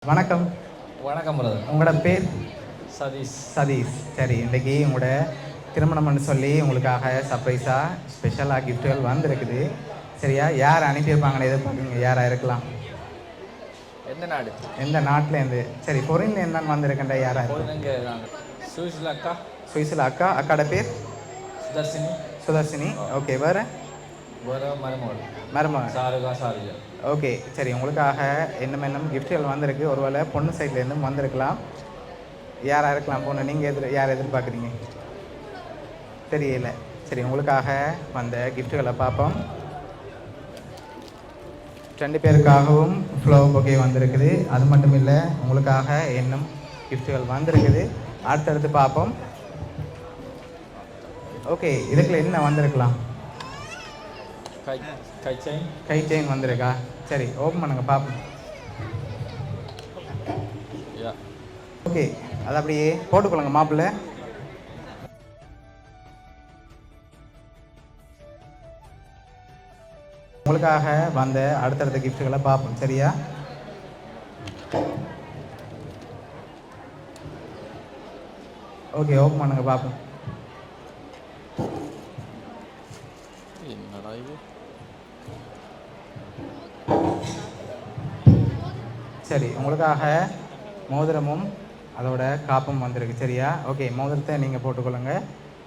வணக்கம். வணக்கம் பிரதர். உங்களோட பேர்? சதீஷ். சதீஷ். சரி, இன்றைக்கி உங்களோட திருமணம்னு சொல்லி உங்களுக்காக சர்ப்ரைஸாக ஸ்பெஷலாக கிஃப்ட்டுகள் வந்திருக்குது. சரியா? யார் அனுப்பியிருப்பாங்கன்னு எதிர்பார்க்குறீங்க? யாராக இருக்கலாம்? எந்த நாடு? எந்த நாட்டிலேருந்து? சரி, பொருளில் என்னன்னு வந்திருக்கின்ற யாராக? சுவிஸில் அக்கா. சுவிஸில் அக்கா. அக்காட பேர்? சுதர்சினி. சுதர்சினி. ஓகே. வேறு? வேறு மருமகள். மருமகள். சாருகா சாரியா. ஓகே. சரி, உங்களுக்காக இன்னும் கிஃப்ட்டுகள் வந்திருக்கு. ஒருவேளை பொண்ணு சைட்லேருந்தும் வந்திருக்கலாம். யாராக இருக்கலாம் பொண்ணு? நீங்கள் யார் எதிர்பார்க்குறீங்க? தெரியல. சரி, உங்களுக்காக வந்த கிஃப்ட்டுகளை பார்ப்போம். 2 பேருக்காகவும் ஃப்ளவர் பொக்கே வந்திருக்குது. அது மட்டும் இல்லை, உங்களுக்காக இன்னும் கிஃப்ட்டுகள் வந்திருக்குது. அடுத்தடுத்து பார்ப்போம். ஓகே, இதுக்குள்ள என்ன வந்திருக்கலாம்? கை செயின் வந்திருக்கா? சரி, ஓப்பன் பண்ணுங்க பார்ப்போம். ஓகே, அது அப்படியே போட்டுக்கொள்ளுங்க மாப்பிள்ளை. உங்களுக்காக வந்த அடுத்தடுத்த கிஃப்ட்டுகளை பார்ப்போம். சரியா? ஓகே, ஓப்பன் பண்ணுங்க பார்ப்போம். சரி, உங்களுக்காக மோதிரமும் அதோட காப்பும் வந்திருக்கு. சரியா? ஓகே, மோதிரத்தை நீங்கள் போட்டுக்கொள்ளுங்க.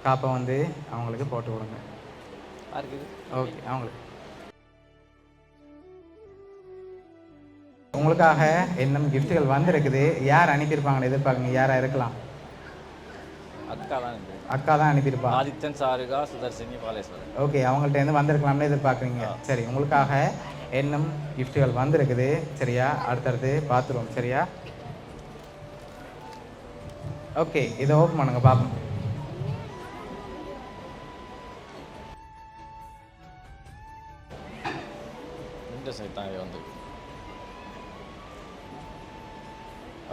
காப்பை வந்து அவங்களுக்கு போட்டு கொடுங்க. ஓகே, அவங்களுக்கு. உங்களுக்காக இன்னும் கிஃப்ட்டுகள் வந்திருக்குது. யார் அனுப்பியிருப்பாங்கன்னு எதிர்பார்க்குங்க? யாராக இருக்கலாம்? அக்கா தான் அனுப்பியிருப்பாங்க. ஆதித்தன், சாருகா, சுதர்சினி, பாலேஸ்வரன். ஓகே, அவங்கள்ட்ட வந்திருக்கலாம்னு எதிர்பார்க்குறீங்க. சரி, உங்களுக்காக இன்னும் கிஃப்ட்டுகள் வந்திருக்குது. சரியா? அடுத்தடுத்து பார்த்துருவோம். சரியா? ஓகே, இதை ஓப்பன் பண்ணுங்க பார்ப்போம்.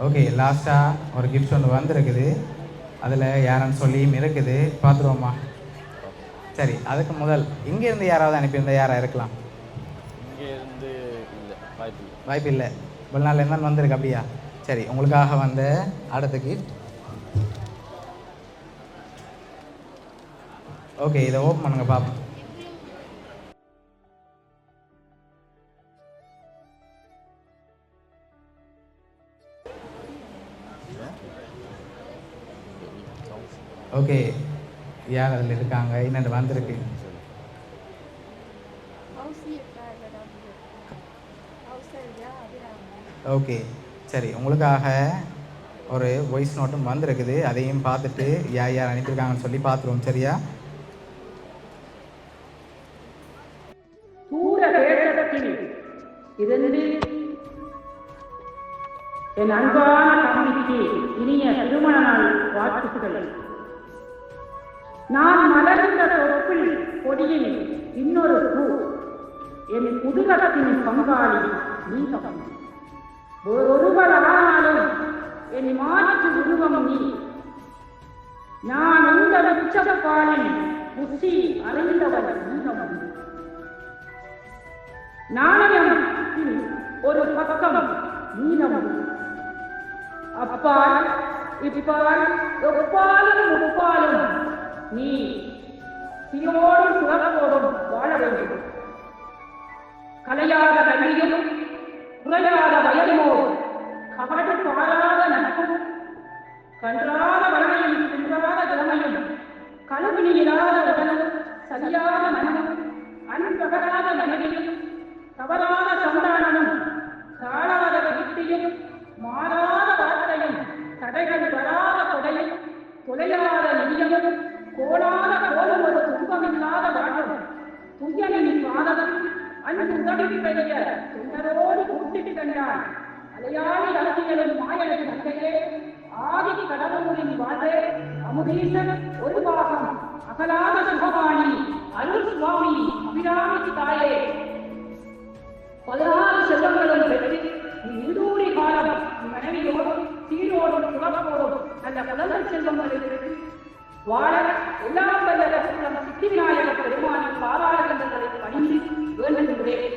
ஓகே, லாஸ்ட்டாக ஒரு கிஃப்ட் ஒன்று வந்திருக்குது. அதில் யாருன்னு சொல்லியும் இருக்குது. பார்த்துருவோம்மா. சரி, அதுக்கு முதல் இங்கேருந்து யாராவது அனுப்பியிருந்தால் யாராக இருக்கலாம்? இங்கேருந்து இல்லை, வாய்ப்பு இல்லை. இவ்வளோ நாள் என்ன வந்திருக்கு? அப்படியா? சரி, உங்களுக்காக வந்த அடுத்த கிஃப்ட். ஓகே, இதை ஓப்பன் பண்ணுங்க பார்ப்போம். ஓகே, யார் அதில் இருக்காங்க? என்னென்னு வந்திருக்கு? ஓகே, சரி, உங்களுக்காக ஒரு வாய்ஸ் நோட்டும் வந்திருக்குது. அதையும் பார்த்துட்டு யார் யார் அனுப்பியிருக்காங்கன்னு சொல்லி பார்த்துருவோம். சரியா? என் அன்பான தம்பிக்கு இனிய திருமண நாள் வாழ்த்துக்கள். நான் மலர்ந்த தொப்பில் கொடியில் இன்னொரு பூ, என் குடும்பத்தின் பங்காளி நீகம். ஒருவரானாலும் என் மாற்று உருவம் நீ. நான் உங்கள் உச்சபாலின் புத்தி அறிந்தவர் நீகம். நாணயம் ஒரு பக்கம் நீளம். அப்பால் இப்பால் எப்பாலும் உப்பாலும் நீ சியோடும் சுரப்போடும் வாழ வேண்டும். கலையாத கல்வியும் குறையாத வயதுமோ கபடு பாராத நட்பும் கன்றாத வளமையும் குன்றாத திறமையும் கலவு நீராத உடலும் சரியாத மனமும் அன்பகராத மனைவியும் தவறாத சந்தானமும் காணாத கீர்த்தியும் மாறாத வார்த்தையும் தடைகள் வராத கொடையும் தொலையாத நிதியமும் கோடாத கோலும் ஒரு துன்பமில்லாத வாழ்வும் துயனின் பாதகம் அன்பு உதவி பெரிய தொண்டரோடு கூட்டிட்டு கண்டான் அலையாளி அரசியலும் மாயனது தந்தையே ஆதி கடவுளின் வாழ்வே அமுதீசன் ஒரு பாகம் அகலாத சுகவாணி அருள் சுவாமி அபிராமி தாயே 16 செல்வங்களும் பெற்று நீடூழி காலம் மனைவியோடும் சீரோடும் சுகத்தோடும் அந்த குழந்தை செல்வங்களை பெற்று வாழ எல்லாம் வல்ல சித்தி விநாயக பெருமானின் பாராளுகின்றதை பணிந்து வேண்டுகின்றேன்.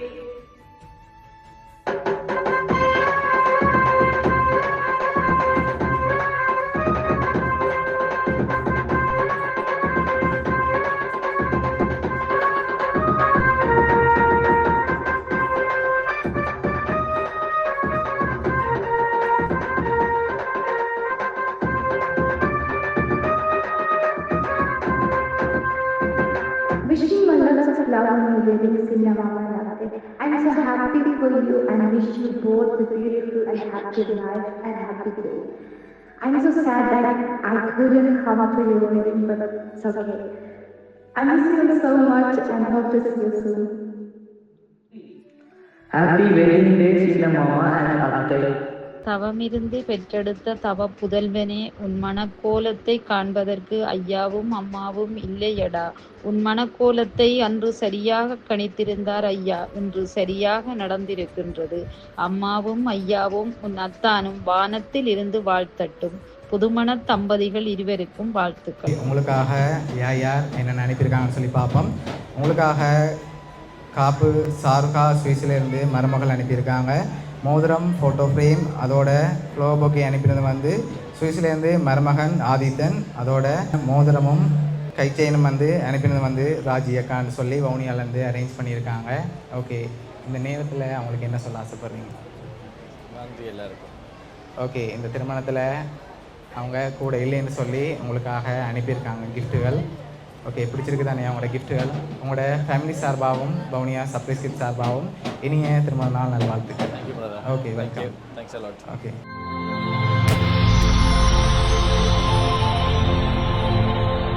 love me wedding cinema Namaste. I'm so happy for you and wish you both a beautiful and happy life and happy day. I'm so sad that I couldn't come to your wedding, but it's okay. I miss you so much and hope to see you soon. Happy wedding day, Sinamama and Atte. தவமிருந்து பெற்றெடுத்த தவ புதல்வனே, உன் மனக்கோலத்தை காண்பதற்கு ஐயாவும் அம்மாவும் இல்லையடா. உன் மனக்கோலத்தை அன்று சரியாக கணித்திருந்தார் ஐயா. இன்று சரியாக நடந்திருக்கின்றது. அம்மாவும் ஐயாவும் உன் அத்தானும் வானத்தில் இருந்து வாழ்த்தட்டும். புதுமண தம்பதிகள் இருவருக்கும் வாழ்த்துக்கள். உங்களுக்காக யார் யார் என்னென்ன அனுப்பியிருக்காங்கன்னு சொல்லி பார்ப்போம். உங்களுக்காக காப்பு சாருகா சுவிஸிலேருந்து மருமகள் அனுப்பியிருக்காங்க. மோதிரம் ஃபோட்டோ ஃப்ரேம் அதோட ஃப்ளவர் பொக்கே அனுப்பினது வந்து சுவிஸ்லேருந்து மருமகன் ஆதித்தன். அதோட மோதிரமும் கைச்செயினும் வந்து அனுப்பினது வந்து ராஜி அக்கான்னு சொல்லி வவுனியாலேருந்து அரேஞ்ச் பண்ணியிருக்காங்க. ஓகே, இந்த நேரத்தில் அவங்களுக்கு என்ன சொல்ல ஆசைப்பட்றீங்க? நன்றி எல்லாருக்கும். ஓகே, இந்த திருமணத்தில் அவங்க கூட இல்லைன்னு சொல்லி உங்களுக்காக அனுப்பியிருக்காங்க கிஃப்ட்டுகள். ஓகே, பிடிச்சிருக்கு தானே அவங்களோட கிஃப்ட்டுகள்? உங்களோட ஃபேமிலி சார்பாகவும் வவுனியா சர்ப்ரைஸ் கிஃப்ட் சார்பாகவும் இனிய திருமண நாள் நல்வாழ்த்துக்கள். Thank you, brother. Okay, Thank you. welcome. Thanks a lot. Okay.